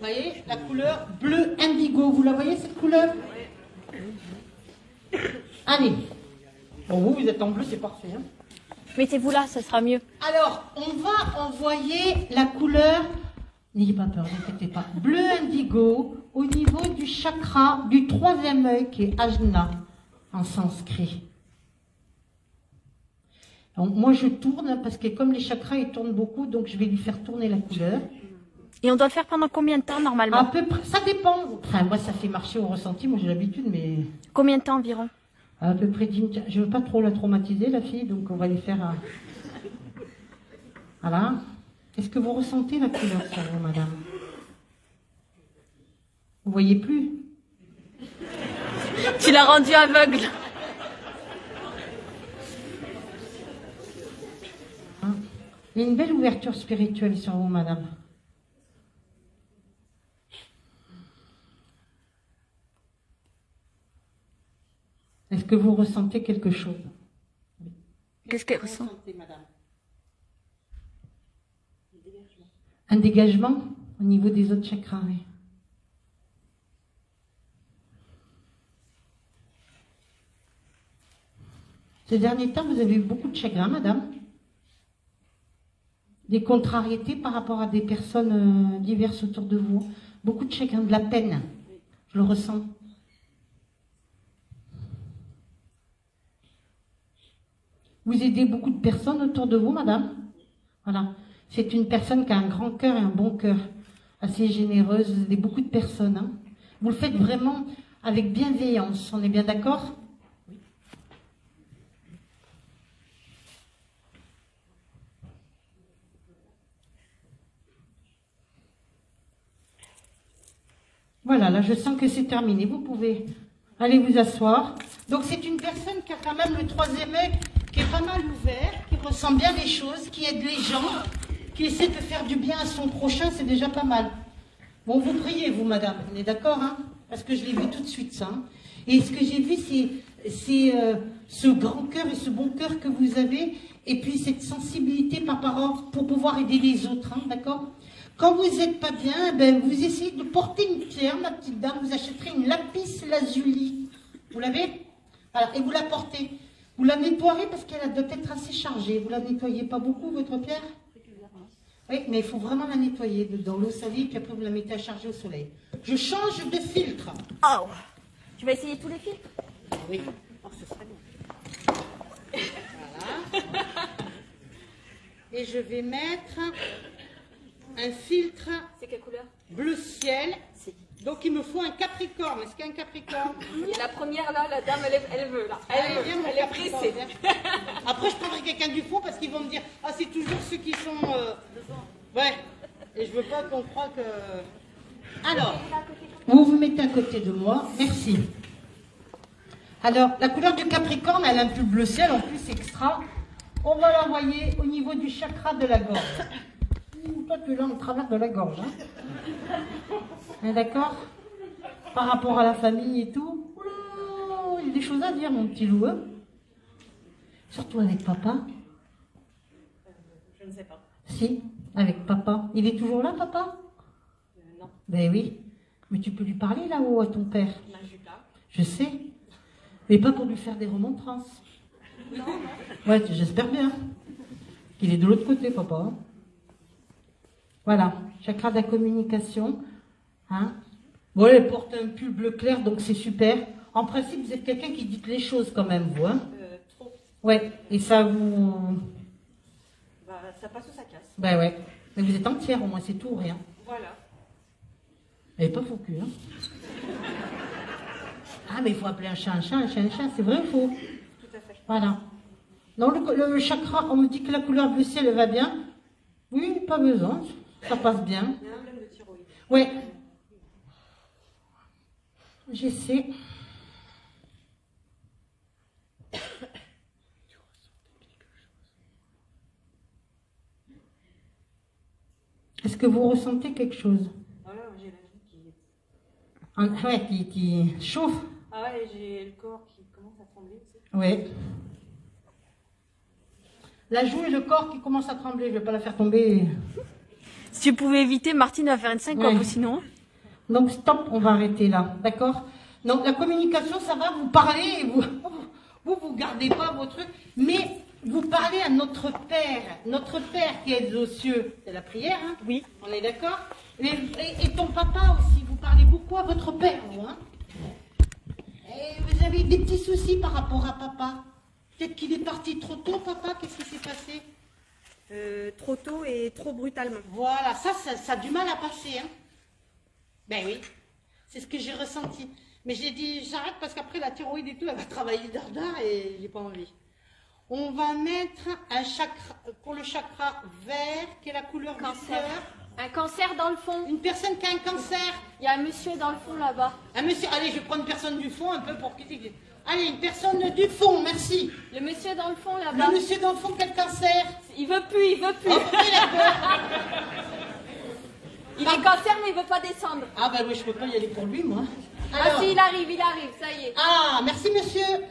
voyez, la couleur bleu indigo. Vous la voyez, cette couleur? Allez. Bon, vous êtes en bleu, c'est parfait. Hein. Mettez-vous là, ça sera mieux. Alors, on va envoyer la couleur, n'ayez pas peur, ne inquiétez pas, bleu indigo au niveau du chakra du troisième œil qui est Ajna en sanskrit. Donc, moi, je tourne parce que comme les chakras, ils tournent beaucoup, donc je vais lui faire tourner la couleur. Et on doit le faire pendant combien de temps normalement? À peu près, ça dépend. Enfin, moi, ça fait marcher au ressenti, moi j'ai l'habitude, mais... Combien de temps environ? À peu près 10 minutes. Je ne veux pas trop la traumatiser, la fille, donc on va lui faire un... Voilà. Est-ce que vous ressentez la couleur sur vous, madame? Vous voyez plus? Tu l'as rendu aveugle. Hein? Il y a une belle ouverture spirituelle sur vous, madame. Est-ce que vous ressentez quelque chose? Qu'est-ce qu'elle ressent? Madame? Un dégagement au niveau des autres chakras, oui. Ces derniers temps, vous avez eu beaucoup de chagrin, madame? Des contrariétés par rapport à des personnes diverses autour de vous. Beaucoup de chagrin, de la peine. Je le ressens. Vous aidez beaucoup de personnes autour de vous, madame? Voilà. C'est une personne qui a un grand cœur et un bon cœur. Assez généreuse. Vous aidez beaucoup de personnes. Hein. Vous le faites vraiment avec bienveillance. On est bien d'accord? Oui. Voilà, là, je sens que c'est terminé. Vous pouvez aller vous asseoir. Donc, c'est une personne qui a quand même le troisième œil qui est pas mal ouvert, qui ressent bien les choses, qui aide les gens, qui essaie de faire du bien à son prochain, c'est déjà pas mal. Bon, vous priez, vous, madame, on est d'accord, hein? Parce que je l'ai vu tout de suite, ça. Hein. Et ce que j'ai vu, c'est ce grand cœur et ce bon cœur que vous avez, et puis cette sensibilité par rapport pour pouvoir aider les autres, hein, d'accord? Quand vous n'êtes pas bien, ben, vous essayez de porter une pierre, ma petite dame, vous achèterez une lapis lazuli. Vous l'avez? Voilà, et vous la portez. Vous la nettoierez parce qu'elle doit être assez chargée. Vous la nettoyez pas beaucoup, votre pierre? Oui, mais il faut vraiment la nettoyer dans l'eau salée, puis après vous la mettez à charger au soleil. Je change de filtre. Oh! Tu vas essayer tous les filtres? Oui. Oh, ce serait bon. Voilà. Et je vais mettre un filtre. C'est quelle couleur? Bleu ciel. Donc il me faut un capricorne. Est-ce qu'il y a un capricorne? La première là, la dame, elle veut là. Elle est pressée. Après je prendrai quelqu'un du fond parce qu'ils vont me dire ah c'est toujours ceux qui sont ouais. Et je veux pas qu'on croie que. Alors, vous vous mettez à côté de moi. Merci. Alors la couleur du capricorne, elle a un peu bleu ciel en plus extra. On va l'envoyer au niveau du chakra de la gorge. Toi tu es là en travers de la gorge. Hein. D'accord? Par rapport à la famille et tout. Oula, il y a des choses à dire, mon petit loup. Hein. Surtout avec papa. Je ne sais pas. Si, avec papa. Il est toujours là, papa? Non. Ben oui. Mais tu peux lui parler là-haut à ton père. Majuka. Je sais. Mais pas pour lui faire des remontrances. Non. Ouais, j'espère bien. Qu'il est de l'autre côté, papa. Voilà. Chakra de la communication. Hein? Bon, elle porte un pull bleu clair, donc c'est super. En principe, vous êtes quelqu'un qui dit les choses quand même, vous. Hein? Trop. Ouais, et ça vous... Bah, ça passe ou ça casse. Ben ouais. Mais vous êtes entière, au moins, c'est tout ou rien. Voilà. Elle n'est pas faux cul, hein? Ah, mais il faut appeler un chat, un chat, c'est vrai ou faux? Tout à fait. Voilà. Non, le chakra, on me dit que la couleur bleu ciel, elle va bien. Oui, pas besoin, ça passe bien. Il y a un problème de thyroïde. Ouais. J'essaie. Est-ce que vous ressentez quelque chose? Voilà, j'ai la vie qui... Ouais, qui chauffe. Ah ouais, j'ai le corps qui commence à trembler aussi. Ouais. La joue et le corps qui commencent à trembler. Je ne vais pas la faire tomber. Si tu pouvais éviter, Martine va faire une syncope ou sinon. Donc stop, on va arrêter là, d'accord? Donc la communication, ça va, vous parlez, et vous gardez pas vos trucs, mais vous parlez à notre Père qui est aux cieux. C'est la prière, hein? Oui. On est d'accord? Et ton papa aussi, vous parlez beaucoup à votre Père, vous, hein? Et vous avez des petits soucis par rapport à papa. Peut-être qu'il est parti trop tôt, papa, qu'est-ce qui s'est passé? Trop tôt et trop brutalement. Voilà, ça a du mal à passer, hein? Ben oui, c'est ce que j'ai ressenti. Mais j'ai dit, j'arrête parce qu'après la thyroïde et tout, elle va travailler d'ardard et j'ai pas envie. On va mettre un chakra, pour le chakra vert, qui est la couleur du cœur. Un cancer dans le fond. Une personne qui a un cancer. Il y a un monsieur dans le fond là-bas. Un monsieur, allez, je vais prendre une personne du fond un peu pour qu'il... Allez, une personne du fond, merci. Le monsieur dans le fond là-bas. Le monsieur dans le fond, quel cancer? Il veut plus, il veut plus. Oh, il a peur. Il est cancer mais il veut pas descendre. Ah ben oui, je peux pas y aller pour lui, moi. Ah si, il arrive, ça y est. Ah, merci monsieur.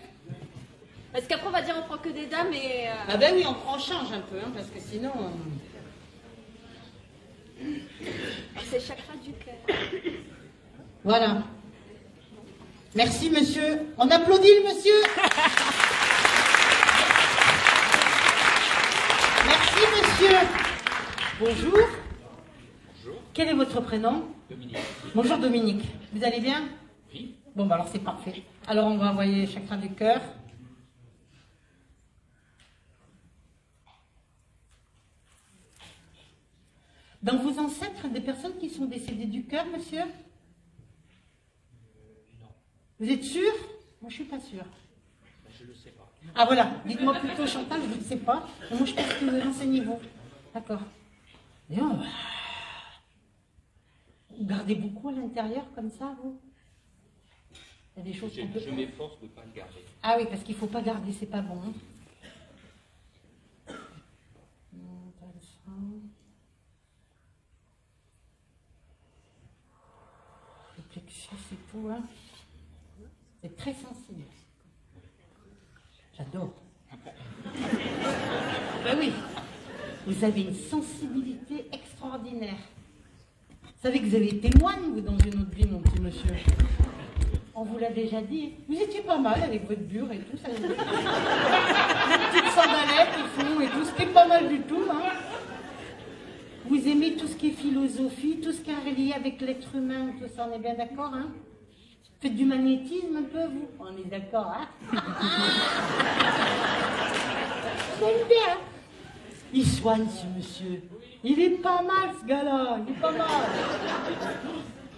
Parce qu'après on va dire on prend que des dames et... Ah ben oui, on change un peu, hein, parce que sinon... C'est le chakra du cœur. Voilà. Merci monsieur. On applaudit le monsieur. Merci monsieur. Bonjour. Bonjour. Quel est votre prénom? Dominique. Bonjour Dominique. Vous allez bien? Oui. Bon, bah alors c'est parfait. Alors on va envoyer le chakra du cœur. Dans vos ancêtres, des personnes qui sont décédées du cœur, monsieur? Non. Vous êtes sûr? Moi, je suis pas sûre. Je ne sais pas. Ah voilà, dites-moi plutôt Chantal, je ne sais pas. Mais moi, je pense que renseignez-vous. D'accord. Bien. Vous gardez beaucoup à l'intérieur comme ça, vous? Il y a des choses qu'on peut... Je m'efforce de ne pas le garder. Ah oui, parce qu'il ne faut pas garder, c'est pas bon. Hein. Le plexus et tout, hein. C'est très sensible. J'adore. Ben oui, vous avez une sensibilité extraordinaire. Vous savez que vous avez été moine, vous, dans une autre vie, mon petit monsieur. On vous l'a déjà dit. Vous étiez pas mal avec votre bure et tout. Ça... Les petites sandalettes et fond et tout, c'était pas mal du tout. Hein. Vous aimez tout ce qui est philosophie, tout ce qui est relié avec l'être humain, tout ça, on est bien d'accord, hein? Faites du magnétisme un peu, vous? On est d'accord, hein? J'aime bien. Il soigne, ce monsieur. Il est pas mal, ce gars-là. Il est pas mal.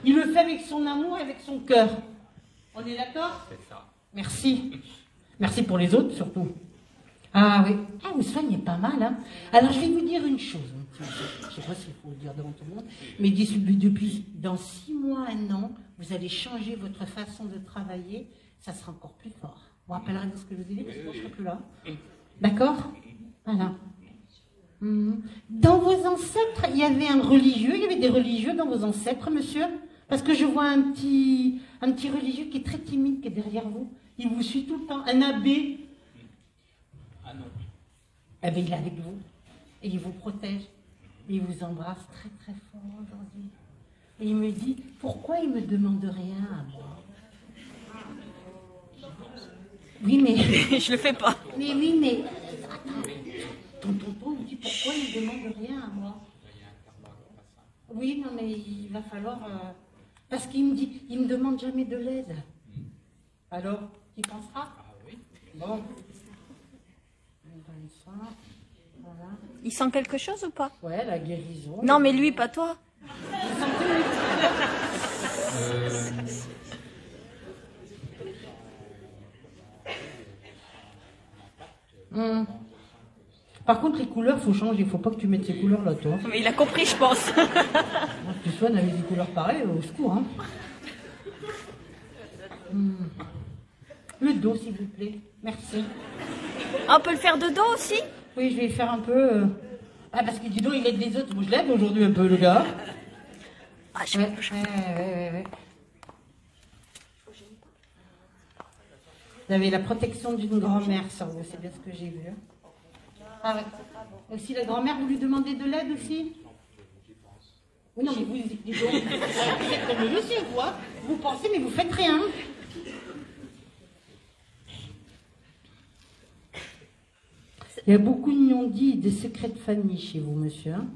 Il le fait avec son amour et avec son cœur. On est d'accord? C'est ça. Merci. Merci pour les autres, surtout. Ah oui. Ah, vous soignez pas mal, hein? Alors, je vais vous dire une chose. Je ne sais pas s'il faut le dire devant tout le monde, mais depuis dans 6 mois, 1 an, vous allez changer votre façon de travailler, ça sera encore plus fort. Vous vous rappellerez de ce que je vous ai dit, parce que je ne serai plus là. D'accord? Voilà. Dans vos ancêtres, il y avait un religieux, il y avait des religieux dans vos ancêtres, monsieur? Parce que je vois un petit religieux qui est très timide, qui est derrière vous. Il vous suit tout le temps. Un abbé. Ah non. Eh bien, il est avec vous. Et il vous protège. Et il vous embrasse très très fort aujourd'hui. Et il me dit, pourquoi il ne me demande rien à moi? Oui, mais... Je le fais pas. Mais oui, mais... Attends, ton tonton me dit, pourquoi il ne demande rien à moi? Oui, non, mais il va falloir... Parce qu'il me dit, il ne me demande jamais de l'aide. Alors, tu y penseras? Ah oui. Bon. Ça, voilà. Il sent quelque chose ou pas? Ouais, la guérison. Non, mais lui, pas toi. Par contre, les couleurs, faut changer. Il faut pas que tu mettes ces couleurs-là, toi. Mais il a compris, je pense. Tu soignes avec des couleurs pareilles, au secours. Hein. Le dos, s'il vous plaît. Merci. On peut le faire de dos aussi? Oui, je vais faire un peu... Ah, parce que dis donc, il aide les autres. Moi, je l'aide aujourd'hui un peu, le gars. Ah, je... Ouais. Vous avez la protection d'une grand-mère sur vous, c'est bien ce que j'ai vu. Ah ouais. Aussi la grand-mère, vous lui demandez de l'aide aussi? Oui, non, mais vous, dis donc, vous êtes comme le monsieur, vous, hein. Vous pensez, mais vous faites rien. Il y a beaucoup de non-dits et de secrets de famille chez vous, monsieur. Hein.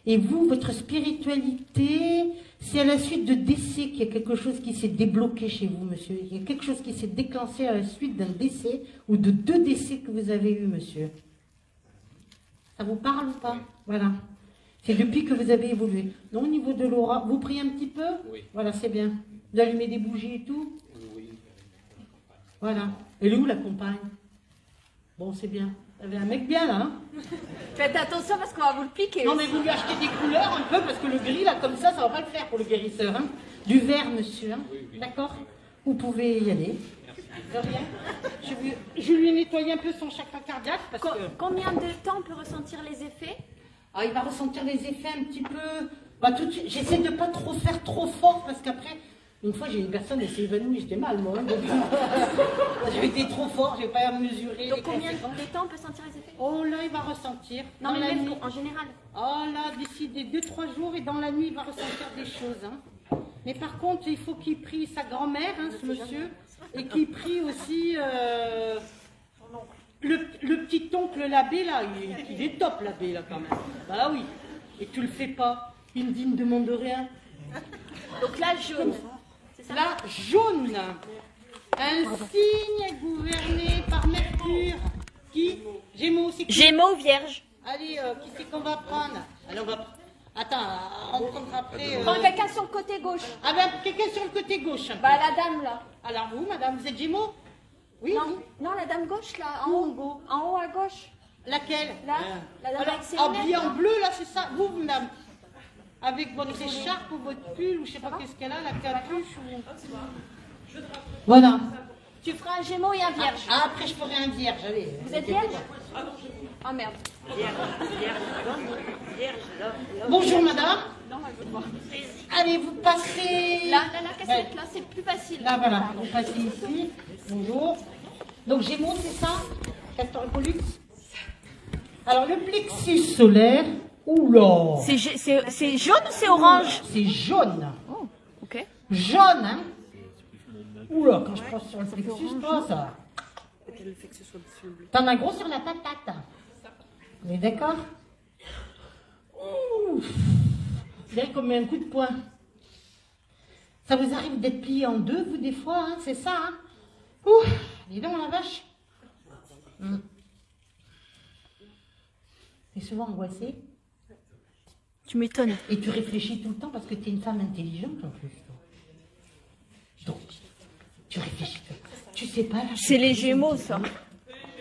Et vous, votre spiritualité, c'est à la suite de décès qu'il y a quelque chose qui s'est débloqué chez vous, monsieur. Il y a quelque chose qui s'est déclenché à la suite d'un décès ou de 2 décès que vous avez eus, monsieur. Ça vous parle ou pas? Voilà. C'est depuis que vous avez évolué. Donc, au niveau de l'aura, vous priez un petit peu? Oui. Voilà, c'est bien. Vous allumez des bougies et tout? Oui. Voilà. Elle est où, la compagne? Bon, c'est bien. Vous avez un mec bien, là, hein? Faites attention parce qu'on va vous le piquer. Non, mais vous lui achetez des couleurs un peu, parce que le gris, là, comme ça va pas le faire pour le guérisseur, hein? Du vert, monsieur, hein? Oui. D'accord? Vous pouvez y aller. De rien. Je lui ai nettoyé un peu son chakra cardiaque, parce que... Combien de temps on peut ressentir les effets? Ah, il va ressentir les effets un petit peu... Bah, tout de suite, j'essaie de pas trop faire trop fort, parce qu'après... Une fois, j'ai une personne, elle s'est évanouie, j'étais mal, moi. Hein, j'ai été trop fort, j'ai pas mesuré. Donc combien de temps on peut sentir les effets? Oh là, il va ressentir. Non, mais même en général. Oh là, d'ici des 2-3 jours et dans la nuit, il va ressentir des choses. Hein. Mais par contre, il faut qu'il prie sa grand-mère, hein, ce monsieur, et qu'il prie aussi le petit oncle l'abbé, là. Il est top, l'abbé, là, quand même. Bah oui. Et tu le fais pas. Il me dit, il me demande rien. Donc là, jaune. Là, jaune, un signe gouverné par Mercure. Qui? Gémeaux, c'est qui? Gémeaux, Vierge. Allez, qui c'est qu'on va prendre? Allez, on va... Attends, on prendra après... Prends quelqu'un sur le côté gauche. Ah ben, quelqu'un sur le côté gauche. Bah, la dame, là. Alors, vous, madame, vous êtes Gémeaux? Oui, Non, vous? non, la dame gauche, là, en Où, haut. en haut? En haut à gauche. Laquelle? Là, la dame Alors, avec ses habillée lunettes, en là. bleu, là, c'est ça? Vous, madame? Avec votre écharpe ou votre pull, ou je sais pas qu'est-ce qu'elle a, la capuche ou... Voilà. Tu feras un Gémeaux et un Vierge. Ah, après, je ferai un vierge, allez. Vous êtes Vierge? Ah merde. Bonjour, madame. Non, elle veut te voir. Allez, vous passez... Là, cassette, là, c'est plus facile. Là, voilà, vous passez ici. Bonjour. Donc, Gémeaux, c'est ça? Castor et Pollux. Alors, le plexus solaire... Oula! C'est jaune ou c'est orange? C'est jaune. Oh, ok. Jaune, hein? Oula, quand je prends sur le plexus, toi, ça... T'en as gros sur la patate. Vous êtes d'accord? Ouf. Vous avez comme un coup de poing. Ça vous arrive d'être plié en deux, vous, des fois, hein? C'est ça, hein? Ouf! Dis donc, la vache. T'es souvent angoissée? Tu m'étonnes. Et tu réfléchis tout le temps parce que tu es une femme intelligente en plus. Donc, tu réfléchis. Tu sais pas là. C'est les Gémeaux, ça.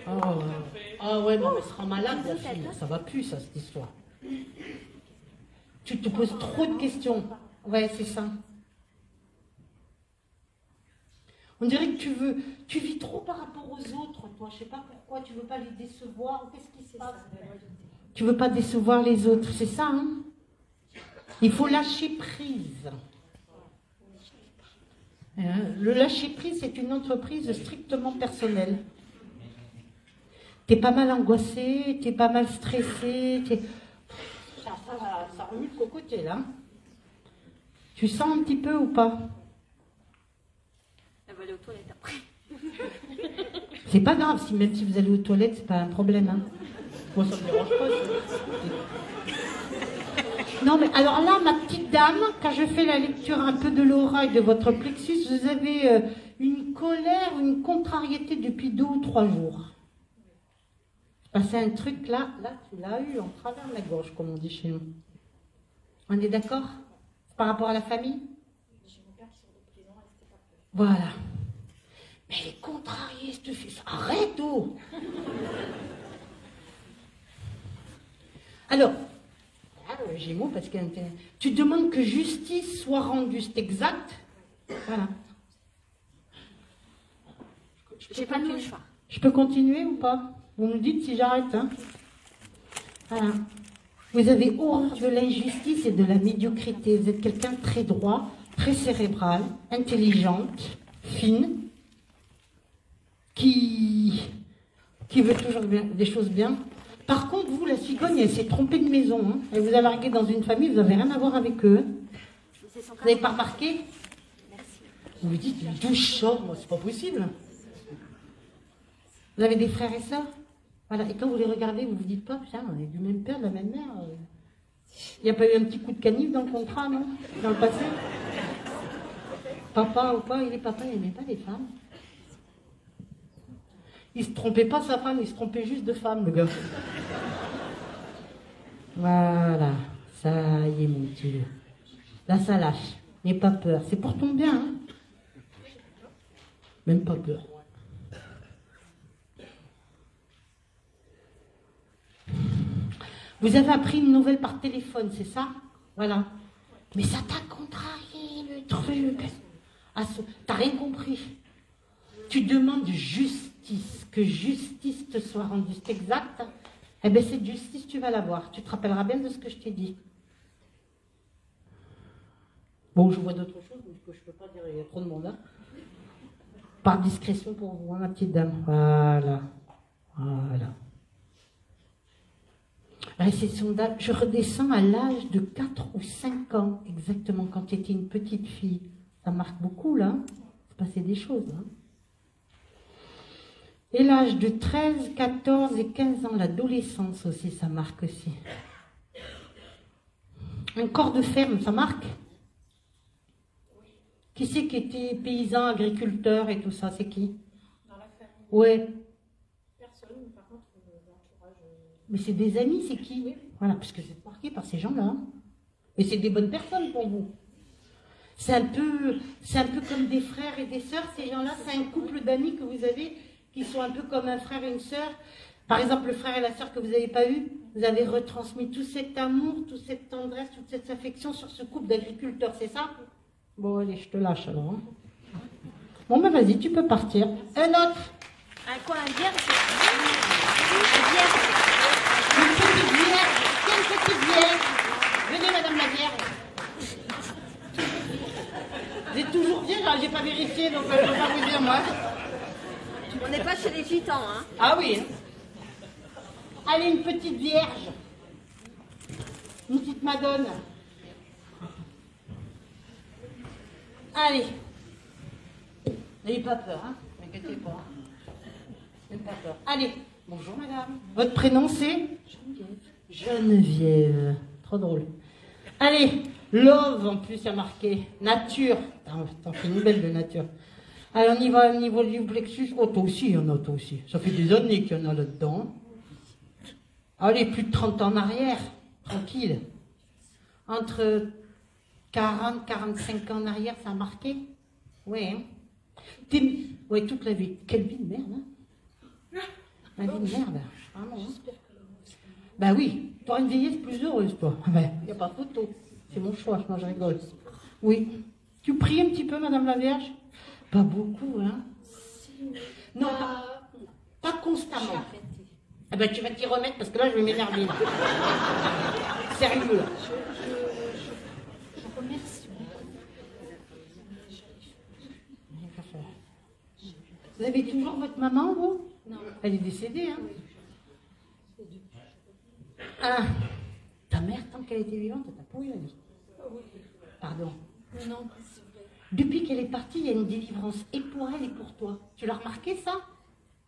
Ah ouais, non, mais elle sera malade, la fille. Ça va plus, ça, cette histoire. Tu te poses trop de questions. Ouais, c'est ça. On dirait que tu vis trop par rapport aux autres, toi. Je sais pas pourquoi, tu veux pas les décevoir. Qu'est-ce qui se passe? Tu veux pas décevoir les autres, c'est ça, hein? Il faut lâcher prise. Le lâcher prise, c'est une entreprise strictement personnelle. T'es pas mal angoissé, t'es pas mal stressé, ça remue le cocotier, là. Tu sens un petit peu ou pas? Elle va aller aux toilettes après. C'est pas grave, même si vous allez aux toilettes, c'est pas un problème, hein. Moi, ça me dérange pas. Non, mais alors là, ma petite dame, quand je fais la lecture un peu de l'aura et de votre plexus, vous avez une colère, une contrariété depuis 2 ou 3 jours. C'est un truc là, tu l'as eu en travers de la gorge, comme on dit chez nous. On est d'accord? Par rapport à la famille? Voilà. Mais elle est contrariée, cette fille. Arrête, oh! Alors, Gémeaux, parce que tu demandes que justice soit rendue, c'est exact? Voilà. J'ai pas de choix. Je peux continuer ou pas? Vous me dites si j'arrête, hein? Voilà. Vous avez horreur de l'injustice et de la médiocrité. Vous êtes quelqu'un de très droit, très cérébral, intelligente, fine, qui veut toujours des choses bien. Par contre, vous, la cigogne, elle s'est trompée de maison. Hein. Elle vous a largué dans une famille, vous n'avez rien à voir avec eux. Vous n'avez pas remarqué? Vous vous dites, d'où je sors, moi, c'est pas possible. Vous avez des frères et sœurs? Voilà. Et quand vous les regardez, vous vous dites pas, putain, on est du même père, de la même mère. Il n'y a pas eu un petit coup de canif dans le contrat, non? Dans le passé? Papa ou pas, il est papa, il n'aimait pas les femmes. Il se trompait pas de sa femme, il se trompait juste de femme, le gars. Voilà, ça y est, mon petit. Là, ça lâche. N'aie pas peur. C'est pour ton bien, hein. Même pas peur. Vous avez appris une nouvelle par téléphone, c'est ça? Voilà. Mais ça t'a contrarié, le truc. Ah, t'as rien compris. Tu demandes justice, que justice te soit rendue. C'est exact? Eh bien, cette justice, tu vas l'avoir. Tu te rappelleras bien de ce que je t'ai dit. Bon, je vois d'autres choses, mais que je ne peux pas dire, il y a trop de monde là. Par discrétion pour vous, hein, ma petite dame. Voilà. Voilà. Récession d'âge, je redescends à l'âge de 4 ou 5 ans, exactement, quand tu étais une petite fille. Ça marque beaucoup, là. Il se passait des choses, hein. Et l'âge de 13, 14 et 15 ans, l'adolescence aussi, ça marque aussi. Un corps de ferme, ça marque? Qui c'est qui était paysan, agriculteur et tout ça? C'est qui? Dans la famille. Ouais. Personne, mais par contre, l'entourage. Mais c'est des amis, c'est qui? Oui. Voilà, parce que vous êtes marqué par ces gens-là. Et c'est des bonnes personnes pour vous. C'est un peu comme des frères et des sœurs, ces gens-là. C'est un couple d'amis que vous avez qui sont un peu comme un frère et une sœur. Par exemple, le frère et la sœur que vous n'avez pas eu, vous avez retransmis tout cet amour, toute cette tendresse, toute cette affection sur ce couple d'agriculteurs, c'est ça? Bon, allez, je te lâche alors. Hein. Bon, ben vas-y, tu peux partir. Un autre. Un quoi, un vierge? Une petite vierge. Quelle petite vierge? Venez, madame la vierge. Vous êtes toujours vierge, hein, j'ai pas vérifié, donc je ne peux pas vous dire, moi. On n'est pas chez les gitans, hein? Ah oui. Allez, une petite vierge. Une petite madone. Allez. N'ayez pas peur, hein. N'inquiétez pas. N'ayez pas peur. Allez. Bonjour, madame. Votre prénom, c'est? Geneviève. Trop drôle. Allez. Love, en plus, il y a marqué. Nature. T'en fais une belle de nature. Alors, on y va au niveau du plexus. Oh, toi aussi, il y en a, toi aussi. Ça fait des années qu'il y en a là-dedans. Allez, plus de 30 ans en arrière. Tranquille. Entre 40, 45 ans en arrière, ça a marqué? Oui. Hein. Ouais, toute la vie. Quelle vie de merde, hein? La vie de merde. Vraiment, hein. Ben oui. Tu auras une vieillesse plus heureuse, toi. Ben, il n'y a pas photo. C'est mon choix, moi je rigole. Oui. Tu pries un petit peu, Madame la Vierge? Pas beaucoup, hein? Non, pas constamment. Ah ben, tu vas t'y remettre parce que là, je vais m'énerver. Sérieux, là. Je remercie. Vous avez toujours votre maman, vous? Non. Elle est décédée, hein? Ah, ta mère, tant qu'elle était vivante, elle t'a pourri la vie. Pardon. Non, c'est vrai. Depuis qu'elle est partie, il y a une délivrance, et pour elle et pour toi. Tu l'as remarqué, ça?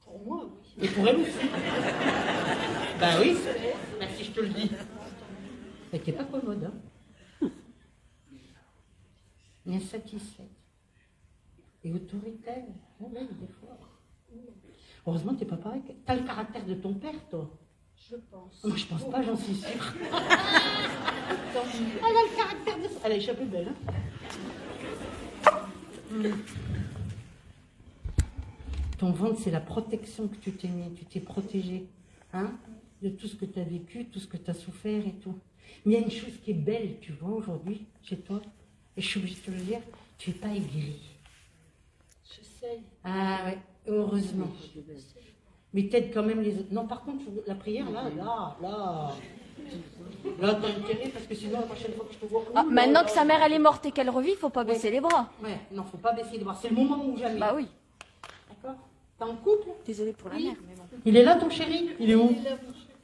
Pour moi, oui. Et pour elle aussi. Ben oui, ben, si je te le dis. Elle n'était pas commode, hein? Mais insatisfaite. Et autoritaire. Oh, oui, des fois. Heureusement, t'es pas pareil. T'as le caractère de ton père, toi. Je pense. Moi, je pense pas, j'en suis sûre. Elle a le caractère de... Elle a échappé belle, hein? Ton ventre, c'est la protection que tu t'es mis. Tu t'es protégé, hein? De tout ce que tu as vécu, tout ce que tu as souffert et tout. Mais il y a une chose qui est belle, tu vois, aujourd'hui, chez toi. Et je suis obligée de te le dire, tu n'es pas aigrie. J'essaye. Ah ouais, heureusement. Mais t'aides quand même les autres. Non, par contre, la prière, là, t'as intérêt, parce que sinon, la prochaine fois que je te vois... Ah, maintenant que sa mère elle est morte et qu'elle revit, faut pas baisser les bras. Ouais, non, faut pas baisser les bras. C'est le moment ou jamais. Bah oui. D'accord? T'es en couple? Désolée pour la mère, mais bon. Il est là, ton chéri? Il est où?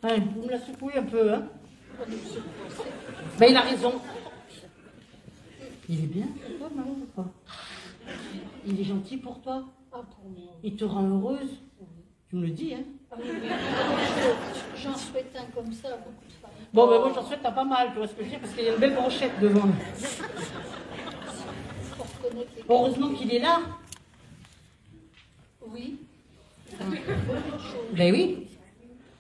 Ouais, vous me la secouez un peu, hein. Ben, il a raison. Il est bien pour toi, Marie, ou pas? Il est gentil pour toi? Ah, pour moi. Il te rend heureuse? Tu me le dis, hein. Ah oui, oui. J'en souhaite un comme ça à beaucoup de femmes. Bon, ben moi, j'en souhaite à pas mal, tu vois ce que je veux dire, parce qu'il y a une belle brochette devant. Pour reconnaître les... Heureusement qu'il est là. Oui. Ben oui.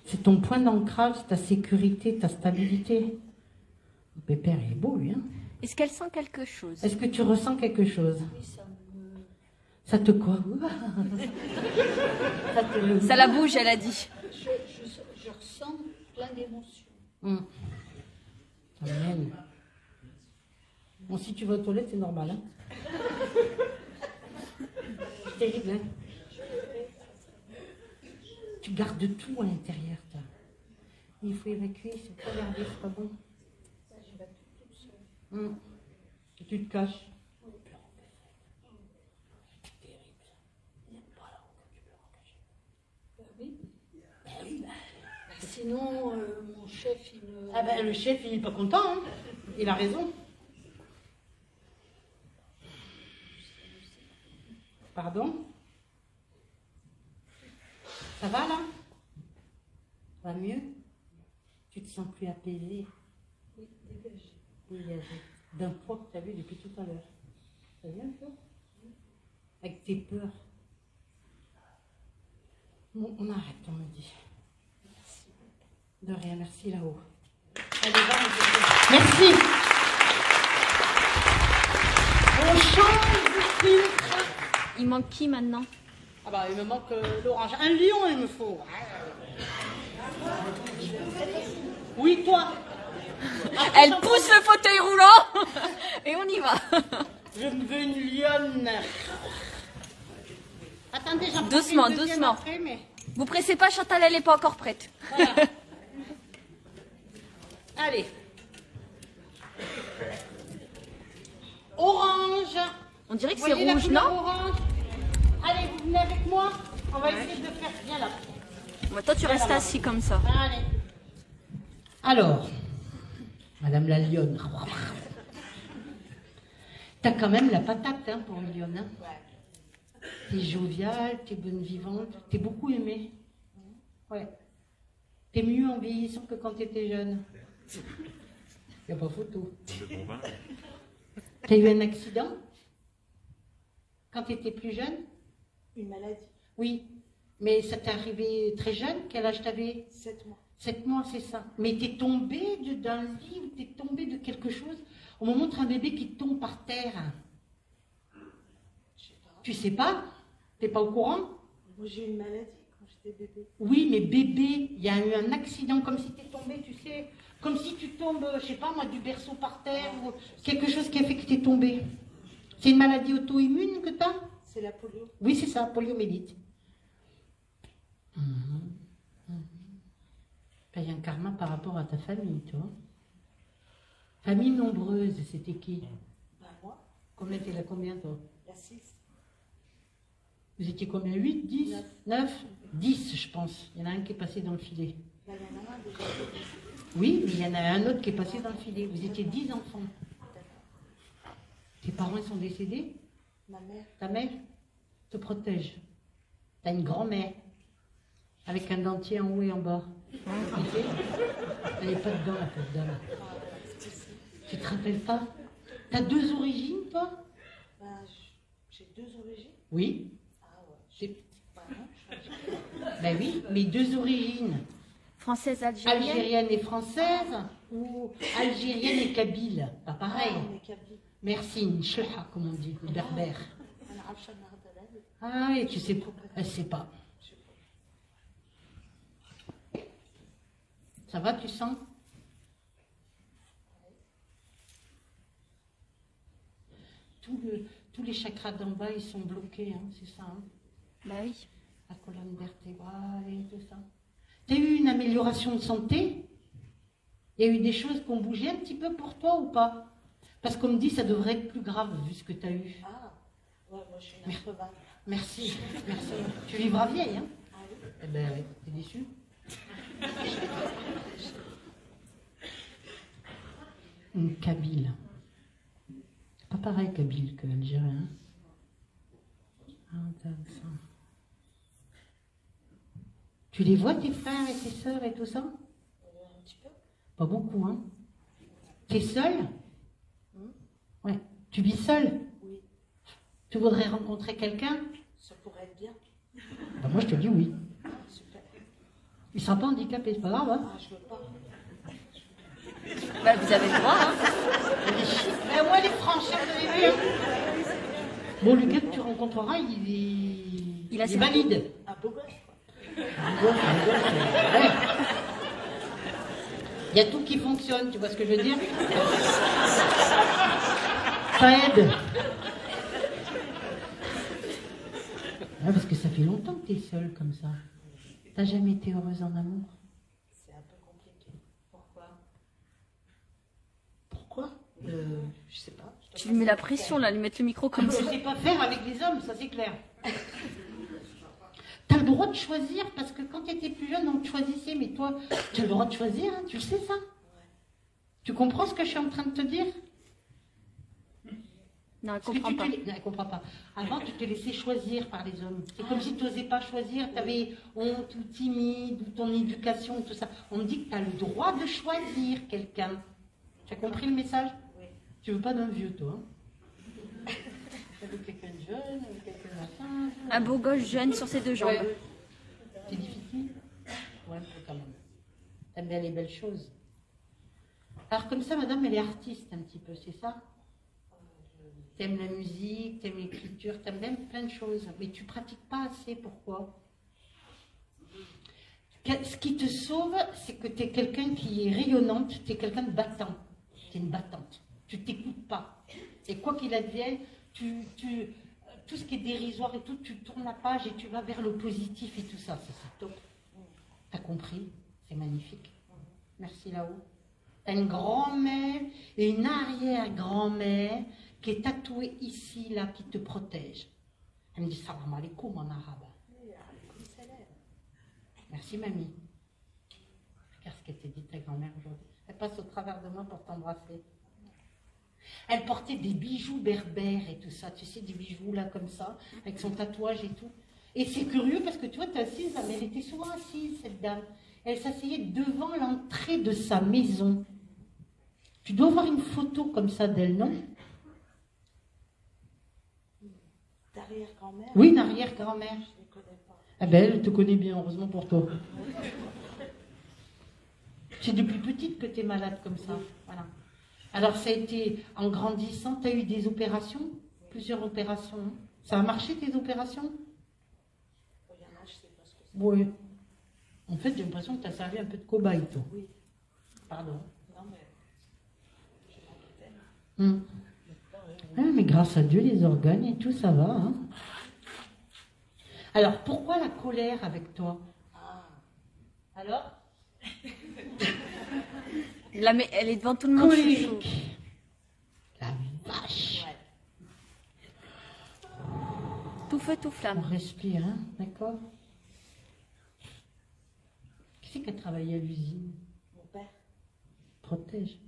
C'est ton point d'ancrage, ta sécurité, ta stabilité. Le pépère, il est beau, lui, hein. Est-ce qu'elle sent quelque chose? Est-ce que tu ressens quelque chose? Oui, ça me... Ça te quoi? Ça te... Ça la bouge, elle a dit. Je ressens plein d'émotions. Amen. Bon, si tu vas aux toilettes, c'est normal, hein. C'est terrible, hein. Tu gardes tout à l'intérieur, toi. Il faut évacuer, c'est pas garder, c'est pas bon. Ça, j'y vais toute seule. Et tu te caches. Bah oui. Sinon, mon chef, il me... Ah ben, le chef, il n'est pas content, hein. Il a raison. Pardon? Ça va, là? Va mieux? Tu te sens plus apaisé? Oui, dégagé. Dégagé. D'un poids que tu as vu depuis tout à l'heure. Ça vient un peu? Avec tes peurs. Bon, on arrête, on me dit. De rien, merci là-haut. Allez, va, merci. On change de filtre. Il manque qui maintenant? Ah bah, il me manque l'orange. Un lion, il me faut. Oui, toi. Elle pousse le fauteuil roulant et on y va. Je me veux une lionne. Attendez, j'en prends Doucement, une deuxième doucement. après, mais... Vous pressez pas, Chantal, elle n'est pas encore prête. Voilà. Allez. Orange. On dirait que Vous c'est voyez la rouge, couleur non? orange. Allez, vous venez avec moi. On va essayer de faire bien là. Bah, toi, tu restes assis comme ça. Allez. Alors, Madame la lionne. T'as quand même la patate, hein, pour une lionne. Hein. T'es joviale, t'es bonne vivante, t'es beaucoup aimée. Ouais. T'es mieux en vieillissant que quand t'étais jeune. Y a pas photo. T'as eu un accident quand t'étais plus jeune? Une maladie. Oui. Mais ça t'est arrivé très jeune? Quel âge t'avais? 7 mois. 7 mois, c'est ça. Mais t'es tombé d'un lit ou t'es tombé de quelque chose? On me montre un bébé qui tombe par terre. Je sais pas. Tu sais pas? T'es pas au courant? Moi, j'ai eu une maladie quand j'étais bébé. Oui, mais bébé, il y a eu un accident, comme si t'es tombé, tu sais, comme si tu tombes, je sais pas moi, du berceau par terre, ou quelque chose qui a fait que t'es tombé. C'est une maladie auto-immune que t'as? C'est la polio. Oui, c'est ça, poliomyélite. Il y a un karma par rapport à ta famille, toi. Famille nombreuse, c'était qui? Bah, moi, Combien t'es là, combien, toi? la 6. Vous étiez combien? 8, 10, 9, 10, je pense. Il y en a un qui est passé dans le filet. Bah, il y en a un déjà. Oui, mais il y en a un autre qui est passé dans le filet. Vous étiez 10 enfants. Tes parents ils sont décédés? Ma mère. Ta mère te protège. T'as une grand-mère avec un dentier en haut et en bas. Tu sais, elle n'est pas dedans, la pauvre dame. Tu te rappelles pas? T'as 2 origines, toi? Bah, j'ai 2 origines. Oui. Ah ouais. C'est- Bah, non, je... Ben oui, mais 2 origines. Française, algérienne. Algérienne et française ou algérienne et kabyle? Pas pareil. Ah, on est Kabyle. Merci, Nchleha, comme on dit, le berbère. On a Rachel Nardalal. Ah oui, tu sais pas. Elle sait pas. Ça va, tu sens? Tous les chakras d'en bas, ils sont bloqués, hein, c'est ça, hein? Bah oui. La colonne vertébrale et tout ça. Tu as eu une amélioration de santé? Il y a eu des choses qui ont bougé un petit peu pour toi ou pas? Parce qu'on me dit ça devrait être plus grave vu ce que tu as eu. Ah, ouais, moi, je suis une 80. Merci, merci. Tu vivras vieille, hein? Ah oui. Eh ben oui, t'es déçu? Kabyle. Pas pareil Kabyle que algérien. Ah, intéressant. Tu les vois, tes frères et tes sœurs et tout ça? Un petit peu. Pas beaucoup, hein? T'es seule? Ouais. Tu vis seule? Oui. Tu voudrais rencontrer quelqu'un? Ça pourrait être bien. Bah, moi, je te dis oui. Super. Il sera pas handicapé, c'est pas grave, hein? Ah, je veux pas. Bah, vous avez le droit, hein. Mais moi, elle est franche, hein, vous avez vu, hein. Bon, le gars que tu rencontreras, il est valide. Un beau gosse, quoi. Ouais. Il y a tout qui fonctionne, tu vois ce que je veux dire? Ça aide. Ouais, parce que ça fait longtemps que tu es seule comme ça. T'as jamais été heureuse en amour? C'est un peu compliqué. Pourquoi? Pourquoi? Je sais pas. Tu lui mets la pression, là, lui mettre le micro comme ça. Je sais pas faire avec les hommes, ça c'est clair. T'as le droit de choisir, parce que quand tu étais plus jeune, on te choisissait, mais toi, tu as le droit de choisir, hein, tu le sais ça? Tu comprends ce que je suis en train de te dire? Non, elle Parce que comprend pas. Non, elle comprend pas. Avant, tu te laissais choisir par les hommes. C'est comme si tu n'osais pas choisir, tu avais honte ou timide, ou ton éducation, tout ça. On me dit que tu as le droit de choisir quelqu'un. Tu as compris le message? Oui. Tu veux pas d'un vieux, toi, hein? Tu veux quelqu'un de jeune, quelqu'un de machin. Un beau gosse jeune sur ses deux jambes. Ouais. C'est difficile? Ouais, un peu quand même. T'aimes bien les belles choses. Alors comme ça, madame, elle est artiste un petit peu, c'est ça? T'aimes la musique, t'aimes l'écriture, t'aimes même plein de choses. Mais tu pratiques pas assez, pourquoi? Ce qui te sauve, c'est que t'es quelqu'un qui est rayonnante, t'es quelqu'un de battant. T'es une battante. Tu t'écoutes pas. Et quoi qu'il advienne, tout ce qui est dérisoire et tout, tu tournes la page et tu vas vers le positif et tout ça. C'est top. T'as compris? C'est magnifique. Merci là-haut. T'as une grand-mère et une arrière-grand-mère qui est tatouée ici, là, qui te protège. Elle me dit salam alaikum en arabe. Merci mamie. Regarde ce qu'elle t'a dit ta grand-mère aujourd'hui. Elle passe au travers de moi pour t'embrasser. Elle portait des bijoux berbères et tout ça, tu sais, des bijoux là comme ça, avec son tatouage et tout. Et c'est curieux parce que tu vois, tu es assise, mais elle était souvent assise, cette dame. Elle s'asseyait devant l'entrée de sa maison. Tu dois avoir une photo comme ça d'elle, non? D'arrière-grand-mère? Oui, une arrière-grand-mère. Je ne les connais pas. Ah ben, elle te connaît bien, heureusement pour toi. C'est depuis petite que tu es malade comme ça. Voilà. Alors, ça a été, en grandissant, tu as eu des opérations? Plusieurs opérations. Hein. Ça a marché, tes opérations? Il y en a, je sais pas ce que c'est. Oui. En fait, j'ai l'impression que tu as servi un peu de cobaye, toi. Oui. Pardon. Non, mais je m'inquiétais. Ah, mais grâce à Dieu, les organes et tout, ça va. Hein. Alors, pourquoi la colère avec toi? Ah. Alors? Là, mais elle est devant tout le monde. Chouchou. Colérique. La vache. Ouais. Tout feu, tout On flamme. respire, hein, d'accord? Qui c'est qui a travaillé à l'usine? Mon père Protège.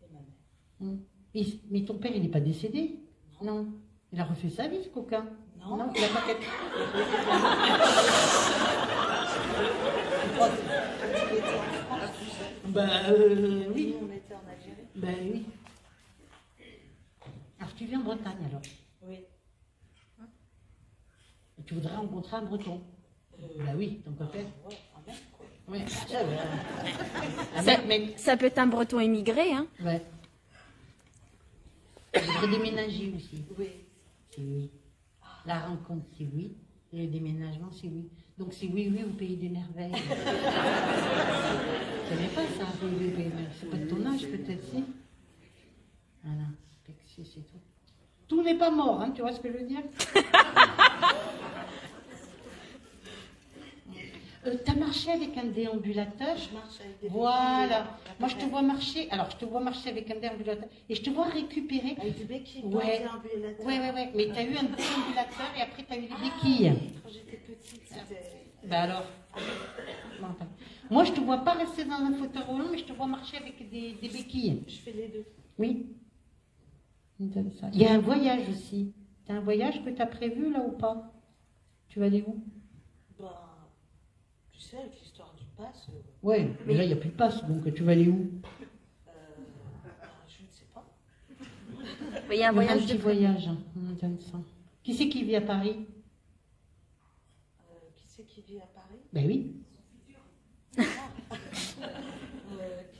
et ma mère. Mais ton père, il n'est pas décédé? Non. Il a refait sa vie, ce coquin? Non. Il a pas fait... oui. Nous, on était en Algérie. Ben oui. Alors tu vis en Bretagne alors? Oui. Et tu voudrais rencontrer un Breton? Ben oui, ton copain. Ouais, un mec, quoi. Oui, Ça peut être un breton immigré, hein. Ouais. Tu voudrais déménager aussi? Oui. C'est oui. La rencontre, c'est oui. Et le déménagement, c'est oui. Donc c'est oui, oui au pays des merveilles. Tu savais pas ça, oui, oui, oui. C'est pas de ton âge peut-être, si? Voilà. C'est tout. Tout n'est pas mort, hein, tu vois ce que je veux dire? T'as marché avec un déambulateur? Je marche avec des Voilà. béquilles, Moi, je te vois marcher. Alors, je te vois marcher avec un déambulateur. Et je te vois récupérer. avec des béquilles, Ouais. pas un déambulateur. Ouais. Mais t'as eu un déambulateur et après, t'as eu des béquilles. Quand j'étais petite, c'était... Ben alors. Bon, attends. Moi, je te vois pas rester dans un fauteuil roulant, mais je te vois marcher avec des béquilles. Je fais les deux. Oui. Il y a un voyage aussi. T'as un voyage que tu as prévu là ou pas? Tu vas aller où? Bah, tu sais, avec l'histoire du pass. Ouais, mais là, il n'y a plus de passe, donc tu vas aller où? Je ne sais pas. Il y a un Un voyage petit de voyage. Intéressant. Qui c'est qui vit à Paris? Qui c'est qui vit à Paris? Ben oui. Qui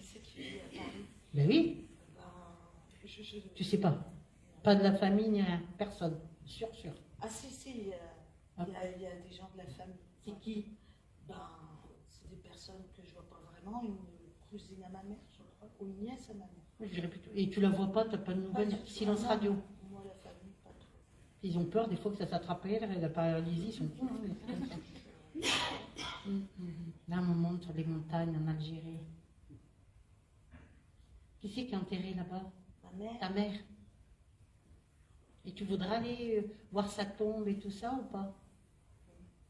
c'est qui vit à Paris? Ben oui. Je... Tu sais pas. Pas de la famille ni rien. Personne. Sûr. Ah si, il y a des gens de la famille. C'est qui? Ben, c'est des personnes que je vois pas vraiment. Une cousine à ma mère, je crois, ou une nièce à ma mère. Je dirais plutôt. Et tu la vois pas, t'as pas de nouvelles? Pas du tout. Silence Non, radio. Moi, la famille, pas trop. Ils ont peur des fois que ça s'attrape elle, la paralysie, ils sont cons, hein, c'est comme ça. Là, on monte sur les montagnes en Algérie. Qui c'est qui est enterré là-bas? Ma mère. Ta mère. Et tu voudras aller voir sa tombe et tout ça ou pas?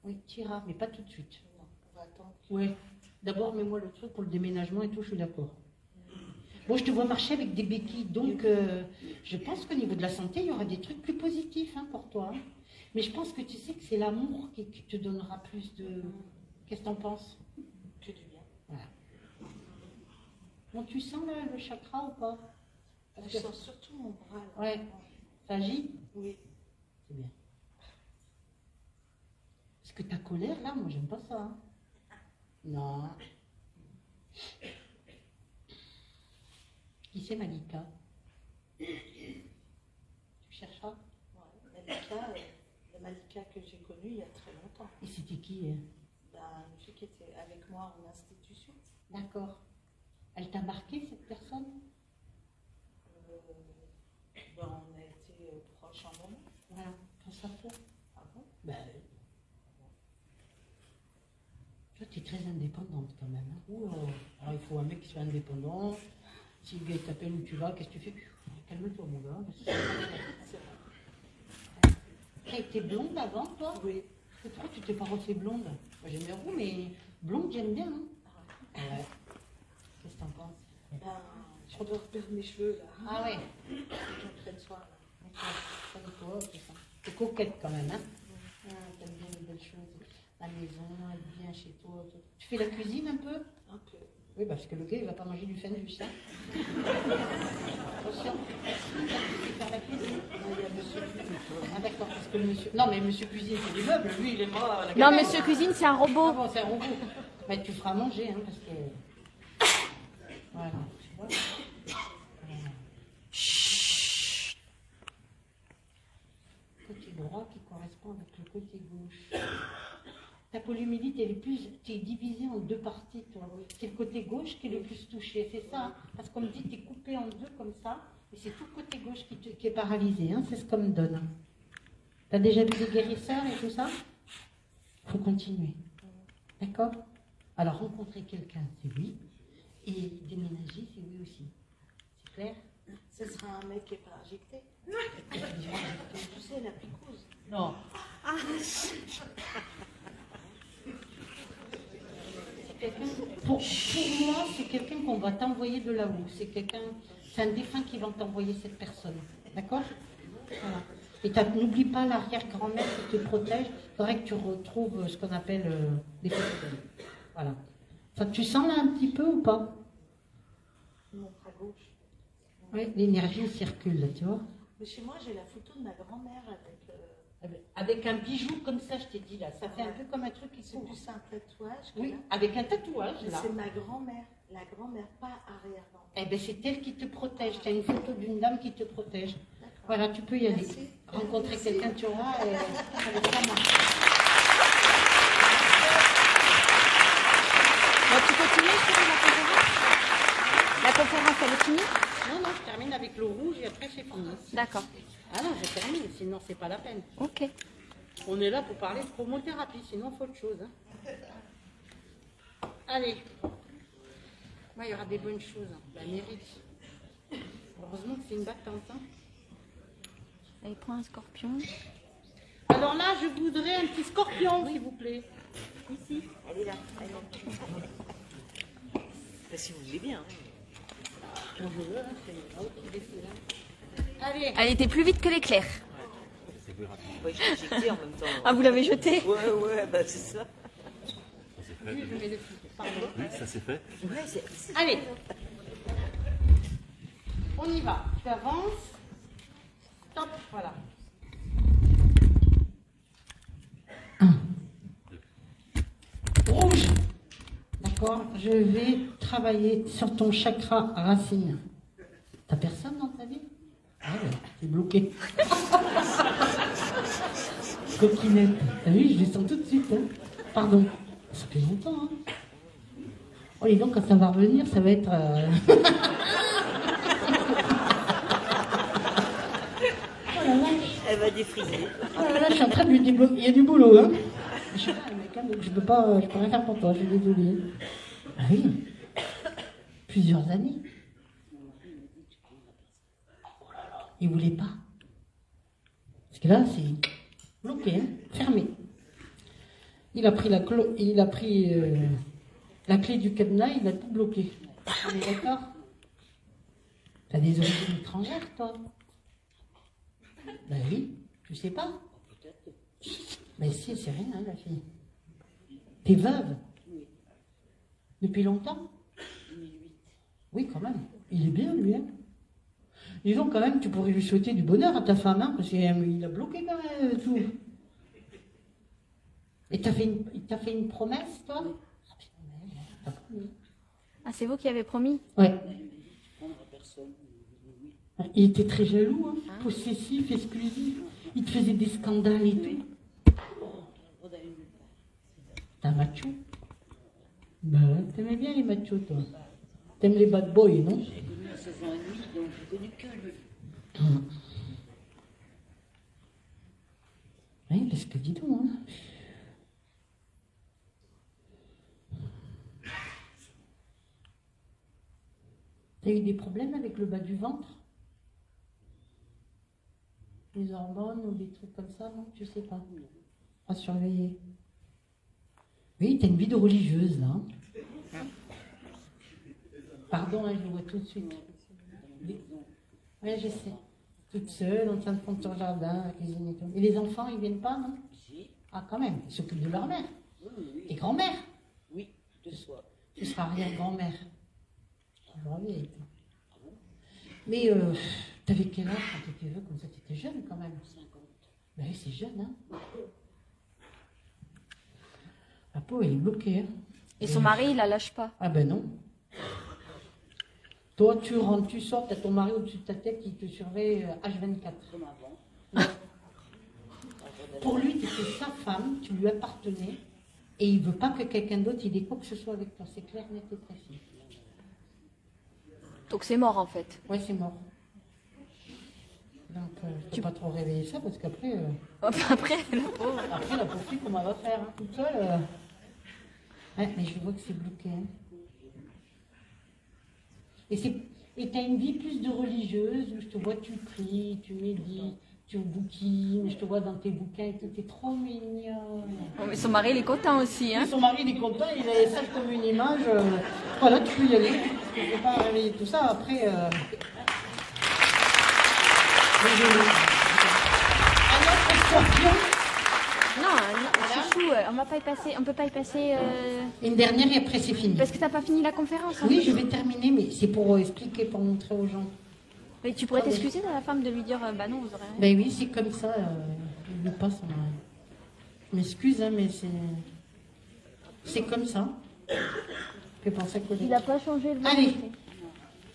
Oui, tu iras, mais pas tout de suite. Non, on va attendre. Ouais. D'abord, mets-moi le truc pour le déménagement et tout, je suis d'accord. Bon, je te vois marcher avec des béquilles, donc je pense qu'au niveau de la santé, il y aura des trucs plus positifs hein, pour toi. Hein. Mais je pense que tu sais que c'est l'amour qui te donnera plus de... Qu'est-ce que t'en penses? Que du bien. Voilà. Bon, tu sens là, le chakra ou pas? Parce Je que... sens surtout mon bras. Là. Ouais. Ça agit? Oui. C'est bien. Parce que ta colère, là, moi, j'aime pas ça. Hein. Non. Qui c'est Malika? Tu chercheras? Ouais. La Malika que j'ai connue il y a très longtemps. Et c'était qui hein? Ben, une fille qui était avec moi en institution. D'accord. Elle t'a marqué, cette personne? Ben, on a été proches en moment. Voilà, quand ça fait. Ah bon? Ben, toi, tu es très indépendante quand même. Hein. Alors, il faut un mec qui soit indépendant. Si le gars t'appelle où tu vas, qu'est-ce que tu fais? Calme-toi, mon gars. C'est vrai. T'as été blonde avant, toi? Oui. Pourquoi tu t'es pas refait blonde? Moi, j'aime bien roux, mais blonde, j'aime bien. Hein. Ouais. Qu'est-ce que t'en penses? Ben, je dois reperdre mes cheveux là. Ah ouais. J'en prenne soin là. D'accord. C'est ça. T'es coquette quand même, hein? T'aimes bien les belles choses. La maison, elle est bien chez toi. Tout. Tu fais la cuisine un peu? Un peu. Oui, parce que le gars, il va pas manger du fendus, hein? Attention. Tu sais faire la cuisine? Il y a monsieur Cuisine. Ah d'accord, parce que le monsieur... Non, mais monsieur cuisine, c'est des meubles. Lui, il est mort à la Non, gamelle. monsieur cuisine, c'est un Ah robot. bon, c'est un robot. Mais tu feras manger, hein, parce que... Voilà, tu vois. Voilà. Côté droit qui correspond avec le côté gauche. Ta polymélite, elle est plus... Tu es divisée en deux parties, toi. C'est le côté gauche qui est le plus touché, c'est ça. Hein. Parce qu'on me dit que tu es coupé en deux comme ça, et c'est tout le côté gauche qui est paralysé. Hein. C'est ce qu'on me donne. Tu as déjà vu des guérisseurs et tout ça? Il faut continuer. D'accord? Alors, rencontrer quelqu'un, c'est oui. Et déménager, c'est oui aussi. C'est clair? Ce sera un mec qui n'est pas injecté. Tu sais, la picouse. Non. Pour moi, c'est quelqu'un qu'on va t'envoyer de là-haut. C'est un défunt qui va t'envoyer cette personne. D'accord? Voilà. Et n'oublie pas l'arrière-grand-mère qui te protège. Il faudrait que tu retrouves ce qu'on appelle les photos d'elle. Voilà. Ça, tu sens là un petit peu ou pas? Mon bras gauche. Oui, l'énergie circule, là, tu vois. Mais chez moi, j'ai la photo de ma grand-mère Avec un bijou comme ça, je t'ai dit là. Ça fait un peu comme un truc qui C'est court. plus un tatouage. Que Oui, là. avec un tatouage Mais là. c'est ma grand-mère. La grand-mère, pas arrière-grand-mère. Eh bien, c'est elle qui te protège. Tu as une photo d'une dame qui te protège. D'accord. Voilà, tu peux y aller. Merci. Rencontrer quelqu'un, tu auras avec ça marche. Bon, tu continues, chérie, la conférence? La conférence, elle est finie? Non, je termine avec l'eau rouge et après c'est fini. D'accord. Ah non, je termine, sinon c'est pas la peine. Ok. On est là pour parler de chromothérapie, sinon il faut autre chose. Hein. Allez. Moi, il y aura des bonnes choses. Hein. La mérite. Heureusement que c'est une battante. Hein. Elle prend un scorpion. Alors là, je voudrais un petit scorpion, s'il vous plaît. Ici. Elle est là. Si vous voulez bien. Allez. Elle était plus vite que l'éclair. Ouais, j'ai injecté en même temps. Ah, vous l'avez jeté? Ouais, bah c'est ça. Oui, ça c'est fait. allez. On y va. Tu avances. Stop. Voilà. 1. Rouge. D'accord. Je vais travailler sur ton chakra racine. T'as personne dans ta vie? Ah ouais, t'es bloqué. Coquinette. Ah oui, je descends tout de suite. Hein. Pardon. Ça fait longtemps. Hein. Oh, et donc, quand ça va revenir, ça va être... Oh la vache. Elle va défriser. Oh là là, je suis en train de lui débloquer. Il y a du boulot, hein. Je suis pas un mec, hein, donc je peux rien faire pour toi, je suis désolée. Ah oui. Plusieurs années. Oh là là, il voulait pas. Parce que là, c'est bloqué, hein, fermé. Il a pris la clé du cadenas, il a tout bloqué. On est d'accord? T'as des origines étrangères, toi? Ben oui, tu sais pas? Ben si, c'est rien, hein, la fille. T'es veuve? Depuis longtemps? 2008. Oui, quand même. Il est bien, lui, hein. Disons, quand même, tu pourrais lui souhaiter du bonheur à ta femme, hein, parce qu'il a bloqué quand même tout. Et il t'a fait une promesse, toi? T'as promis. Ah, c'est vous qui avez promis? Ouais. Il était très jaloux, hein, possessif, exclusif. Il te faisait des scandales et tout. T'es un macho? Ben, t'aimais bien les machos, toi. T'aimes les bad boys, non? J'ai connu à 16 ans et demi, donc j'ai connu que lui. Oui, parce que dis donc, hein. T'as eu des problèmes avec le bas du ventre? Les hormones ou des trucs comme ça, non? Je sais pas. À surveiller. Oui, t'as une vie de religieuse, là. Pardon, hein, je le vois tout de suite. Oui, je sais. Toute seule, en train de prendre ton jardin, la cuisine et tout. Et les enfants, ils viennent pas, non? Ah, quand même. Ils s'occupent de leur mère. Et grand-mère? Oui, de soi. Tu seras arrière-grand-mère. Mais t'avais quel âge quand t'étais veuve comme ça? T'étais jeune quand même. 50. Ben oui, c'est jeune, hein. La peau, elle est bloquée, hein. Et son mari, il la lâche pas. Ah ben non. Toi, tu rentres, tu sors, t'as ton mari au-dessus de ta tête qui te surveille H24. Comme avant. Pour lui, tu étais sa femme, tu lui appartenais, et il veut pas que quelqu'un d'autre il ait quoi que ce soit avec toi. C'est clair, net et précis. Donc c'est mort en fait. Ouais, c'est mort. Donc, je peux pas trop réveiller ça parce qu'après... Après, la pauvre. Après, la poursuite, comment elle va faire, hein, toute seule Ouais, mais je vois que c'est bloqué. Hein. Et tu as une vie plus de religieuse, où je te vois, tu pries, tu médites, tu bouquines, je te vois dans tes bouquins et tout, t'es trop mignon. Oh, mais son mari, il est content aussi, hein. Son mari, il est content, il est sage comme une image. Voilà, tu peux y aller. Je ne peux pas réveiller tout ça. Après... Un autre scorpion. Non, chouchou, on peut pas y passer... Une dernière et après c'est fini. Parce que t'as pas fini la conférence. Hein. Oui, je vais terminer, mais c'est pour expliquer, pour montrer aux gens. Mais tu pourrais t'excuser de la femme de lui dire, bah non, vous aurez rien. Ben oui, c'est comme ça. Il ne pas son... Je m'excuse, hein, mais c'est comme ça. Je pensais que... Il a pas changé le Allez,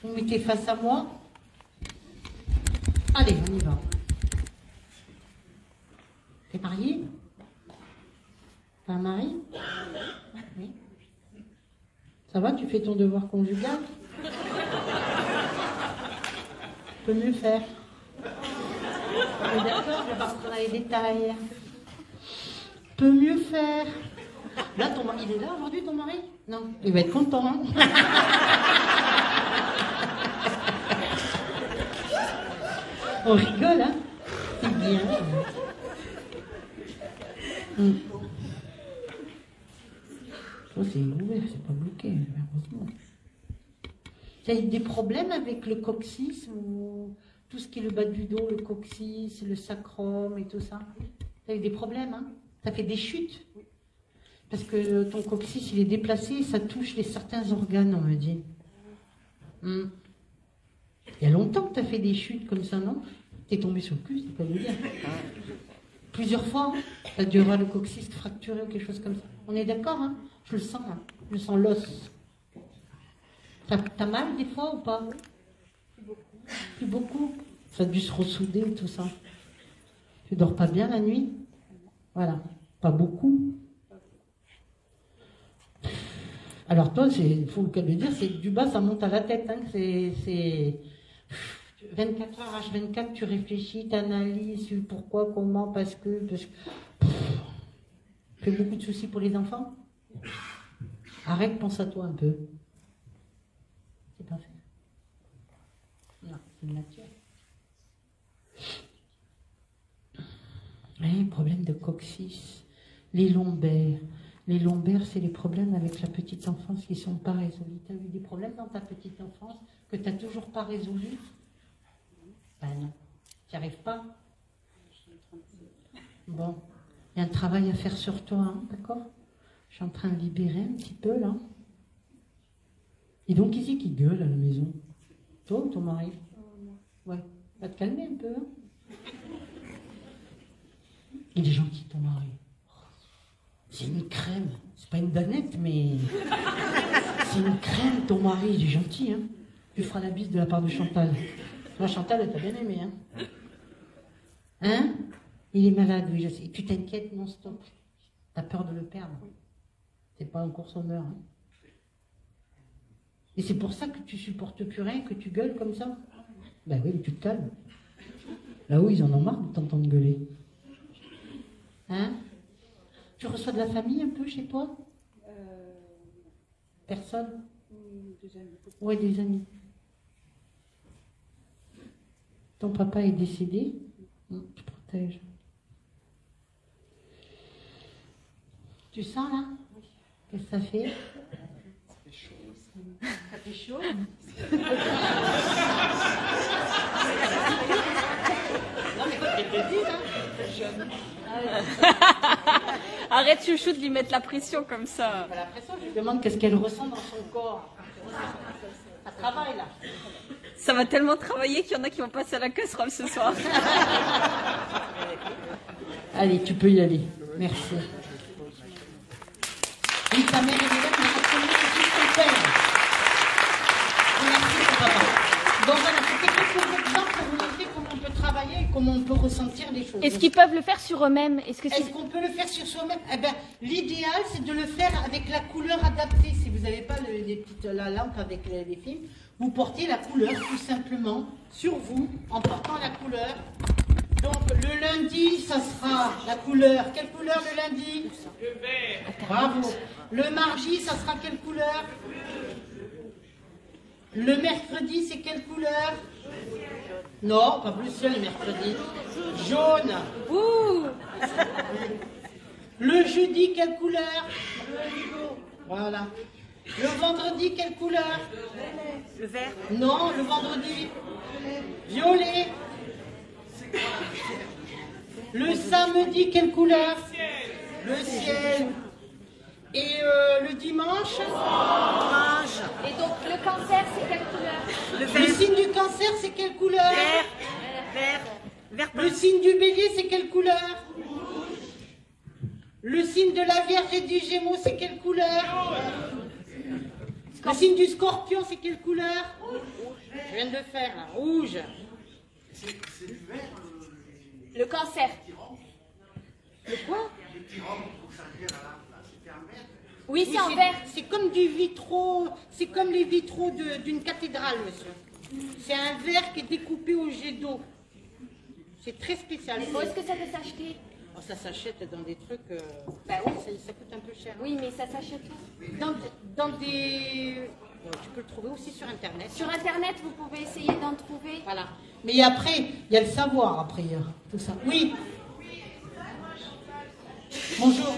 vous mettez face à moi. Allez, on y va. T'es marié? T'as un mari? Oui. Ça va, tu fais ton devoir conjugal? Tu peux mieux faire. D'accord, je vais pas rentrer dans les détails. Peut mieux faire. Là, ton mari, il est là aujourd'hui, ton mari? Non, il va être content, hein. On rigole, hein. C'est bien. Toi, c'est ouvert, c'est pas bloqué, heureusement. Tu as des problèmes avec le coccyx ou tout ce qui est le bas du dos, le coccyx, le sacrum et tout ça? Tu as eu des problèmes, hein? Ça fait des chutes? Parce que ton coccyx, il est déplacé et ça touche certains organes, on me dit. Il y a longtemps que tu as fait des chutes comme ça, non? Tu es tombé sur le cul, c'est pas le dire. Plusieurs fois, tu as dû avoir le coccyx fracturé ou quelque chose comme ça. On est d'accord, hein? Je le sens, hein? Je sens l'os. T'as mal des fois ou pas? Plus beaucoup. Ça a dû se ressouder tout ça. Tu dors pas bien la nuit? Voilà. Pas beaucoup. Alors toi, il faut le dire, c'est du bas, ça monte à la tête. Hein. C'est 24 heures H24, tu réfléchis, tu analyses, pourquoi, comment, parce que... Fais beaucoup de soucis pour les enfants? Arrête, pense à toi un peu. C'est pas fait. Non, c'est une nature. Oui, problème de coccyx, les lombaires. Les lombaires, c'est les problèmes avec la petite enfance qui ne sont pas résolus. Tu as eu des problèmes dans ta petite enfance que tu n'as toujours pas résolus? Ben non, tu n'y arrives pas. Bon, il y a un travail à faire sur toi, hein, d'accord? Je suis en train de libérer un petit peu, là. Et donc, qui c'est qui gueule à la maison? Toi ou ton mari? Ouais, va te calmer un peu. Hein. Il est gentil, ton mari. C'est une crème. C'est pas une danette, mais... C'est une crème, ton mari. Il est gentil, hein. Tu feras la bise de la part de Chantal. Moi, Chantal, elle t'a bien aimé, hein. Hein? Il est malade, oui, je sais. Et tu t'inquiètes non-stop. T'as peur de le perdre. C'est pas un consommeur, hein. Et c'est pour ça que tu supportes plus rien, que tu gueules comme ça? Ben oui, mais tu te calmes. Là-haut, ils en ont marre de t'entendre gueuler. Hein? Tu reçois de la famille un peu chez toi? Personne? Des amis. Ouais, des amis. Ton papa est décédé? Tu protèges. Tu sens là? Qu'est-ce que ça fait? Ça fait chaud. Non, mais toi, tu te dis, hein? Arrête, chouchou, de lui mettre la pression comme ça. Pas la pression, je lui demande qu'est-ce qu'elle ressent dans son corps. Ça travaille là. Ça va tellement travailler qu'il y en a qui vont passer à la casserole ce soir. Allez, tu peux y aller. Merci. Oui, ta mère est là, mais absolument c'est ton père. Merci, ton papa. Donc voilà, c'était quelques exemples pour vous montrer comment on peut travailler et comment on peut ressentir les choses. Est-ce qu'ils peuvent le faire sur eux-mêmes? Est-ce qu'on peut le faire sur soi-même? Eh ben, l'idéal, c'est de le faire avec la couleur adaptée. Si vous n'avez pas la lampe avec les films, vous portez la couleur tout simplement sur vous en portant la couleur. Donc le lundi, ça sera la couleur. Quelle couleur le lundi? Le vert. Bravo. Le mardi, ça sera quelle couleur? Le mercredi, c'est quelle couleur? Non, pas bleu ciel le mercredi. Jaune. Ouh. Le jeudi, quelle couleur? Voilà. Le vendredi, quelle couleur? Le vert. Non, le vendredi. Violet. Le samedi, quelle couleur? Le ciel. Et le dimanche? Orange. Et donc le cancer, c'est quelle couleur? Le signe du cancer, c'est quelle couleur? Vert. Le signe du bélier, c'est quelle couleur? Le signe de la Vierge et du Gémeaux, c'est quelle couleur? Le signe du Scorpion, c'est quelle couleur? Je viens de le faire, là. Rouge. Le cancer. Le quoi? Oui, c'est en vert. C'est comme du vitreau, c'est comme les vitraux d'une cathédrale, monsieur. C'est un verre qui est découpé au jet d'eau. C'est très spécial. Où est-ce que ça peut s'acheter? Oh, ça s'achète dans des trucs... Bah oui. Ça coûte un peu cher. Oui, mais ça s'achète où? Dans des... tu peux le trouver aussi sur Internet. Sur Internet, vous pouvez essayer d'en trouver. Voilà. Mais après, il y a le savoir, après, tout ça. Oui. Bonjour.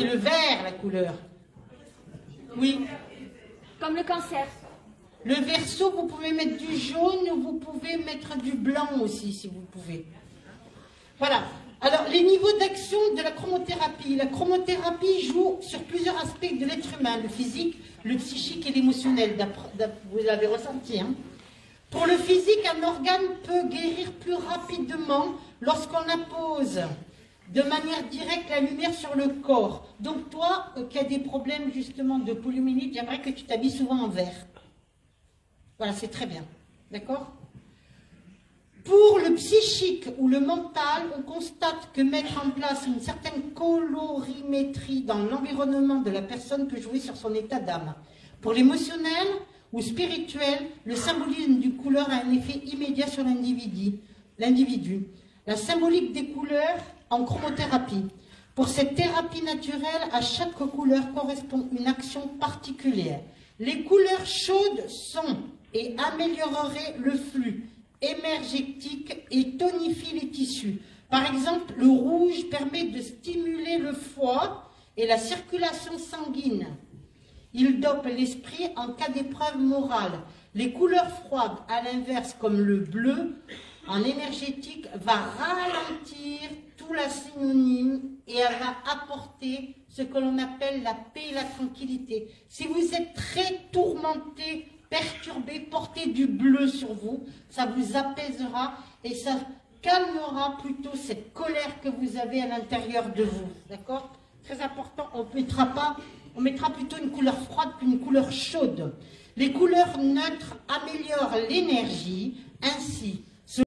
C'est le vert, la couleur. Oui. Comme le cancer. Le verso, vous pouvez mettre du jaune ou vous pouvez mettre du blanc aussi, si vous pouvez. Voilà. Alors, les niveaux d'action de la chromothérapie. La chromothérapie joue sur plusieurs aspects de l'être humain, le physique, le psychique et l'émotionnel. Vous l'avez ressenti, hein. Pour le physique, un organe peut guérir plus rapidement lorsqu'on appose de manière directe la lumière sur le corps. Donc toi, qui as des problèmes justement de polyménite, j'aimerais que tu t'habilles souvent en vert. Voilà, c'est très bien. D'accord ? Pour le psychique ou le mental, on constate que mettre en place une certaine colorimétrie dans l'environnement de la personne peut jouer sur son état d'âme. Pour l'émotionnel ou spirituel, le symbolisme d'une couleur a un effet immédiat sur l'individu. La symbolique des couleurs en chromothérapie. Pour cette thérapie naturelle, à chaque couleur correspond une action particulière. Les couleurs chaudes sont et amélioreraient le flux énergétique et tonifient les tissus. Par exemple, le rouge permet de stimuler le foie et la circulation sanguine. Il dope l'esprit en cas d'épreuve morale. Les couleurs froides, à l'inverse, comme le bleu, en énergétique, va ralentir tout la synonyme et elle va apporter ce que l'on appelle la paix et la tranquillité. Si vous êtes très tourmenté, perturbé, portez du bleu sur vous, ça vous apaisera et ça calmera plutôt cette colère que vous avez à l'intérieur de vous. D'accord ? Très important, on mettra plutôt une couleur froide qu'une couleur chaude. Les couleurs neutres améliorent l'énergie, ainsi